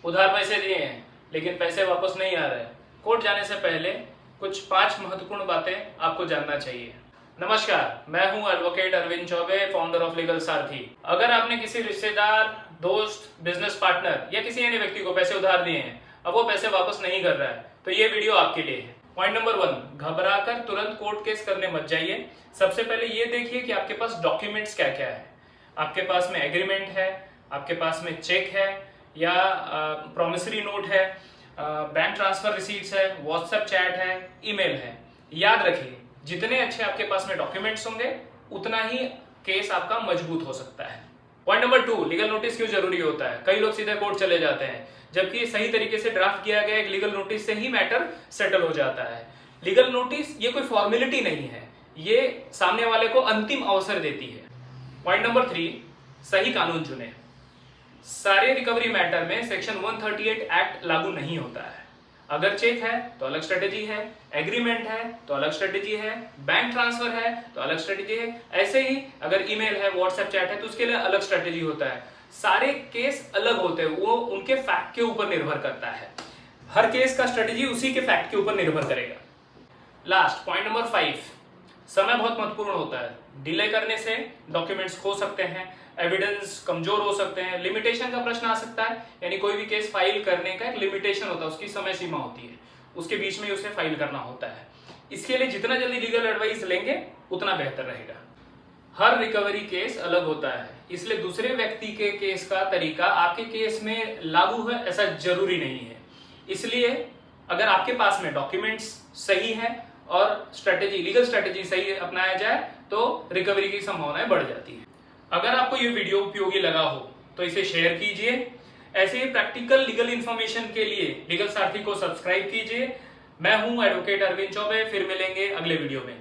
उधार पैसे दिए हैं लेकिन पैसे वापस नहीं आ रहे। कोर्ट जाने से पहले कुछ 5 महत्वपूर्ण बातें आपको जानना चाहिए। नमस्कार, मैं हूं advocate Arvind Choubey, founder of Legal Sarathi. अगर आपने किसी रिश्तेदार, दोस्त, बिजनेस पार्टनर या किसी अन्य व्यक्ति को पैसे उधार दिए हैं, अब वो पैसे वापस नहीं कर रहा है, तो ये वीडियो आपके लिए है। पॉइंट नंबर 1, घबराकर तुरंत कोर्ट केस करने मत जाइए। सबसे पहले ये देखिए कि आपके पास डॉक्यूमेंट्स क्या क्या है। आपके पास में एग्रीमेंट है, आपके पास में चेक है या प्रॉमिसरी नोट है, बैंक ट्रांसफर रिसीट्स है, व्हाट्सएप चैट है, ईमेल है। याद रखिए, जितने अच्छे आपके पास में डॉक्यूमेंट्स होंगे उतना ही केस आपका मजबूत हो सकता है। पॉइंट नंबर 2, लीगल नोटिस क्यों जरूरी होता है। कई लोग सीधे कोर्ट चले जाते हैं, जबकि सही तरीके से ड्राफ्ट किया गया एक लीगल नोटिस से ही मैटर सेटल हो जाता है। लीगल नोटिस ये कोई फॉर्मेलिटी नहीं है, ये सामने वाले को अंतिम अवसर देती है। पॉइंट नंबर 3, सही कानून चुने। सारे रिकवरी मैटर में सेक्शन 138 एक्ट लागू नहीं होता है। अगर चेक है तो अलग स्ट्रेटेजी है, एग्रीमेंट है तो अलग स्ट्रेटेजी है, बैंक ट्रांसफर है तो अलग स्ट्रेटेजी है। ऐसे ही अगर ईमेल है, व्हाट्सएप चैट है तो उसके लिए अलग स्ट्रेटेजी होता है। सारे केस अलग होते हैं, वो उनके फैक्ट के ऊपर निर्भर करता है। हर केस का स्ट्रेटेजी उसी के फैक्ट के ऊपर निर्भर करेगा। लास्ट पॉइंट नंबर 5, समय बहुत महत्वपूर्ण होता है। डिले करने से डॉक्यूमेंट्स खो सकते हैं, एविडेंस कमजोर हो सकते हैं, लिमिटेशन का प्रश्न आ सकता है। यानी कोई भी केस फाइल करने का एक लिमिटेशन होता है, उसकी समय सीमा होती है, उसके बीच में उसे फाइल करना होता है। इसके लिए जितना जल्दी लीगल एडवाइस लेंगे उतना बेहतर रहेगा। हर रिकवरी केस अलग होता है, इसलिए दूसरे व्यक्ति के केस का तरीका आपके केस में लागू है ऐसा जरूरी नहीं है। इसलिए अगर आपके पास में डॉक्यूमेंट्स सही है और स्ट्रेटेजी, लीगल स्ट्रेटेजी सही अपनाया जाए तो रिकवरी की संभावनाएं बढ़ जाती है। अगर आपको ये वीडियो उपयोगी लगा हो तो इसे शेयर कीजिए। ऐसे ही प्रैक्टिकल लीगल इंफॉर्मेशन के लिए लीगल सारथी को सब्सक्राइब कीजिए। मैं हूं एडवोकेट अरविंद चौबे, फिर मिलेंगे अगले वीडियो में।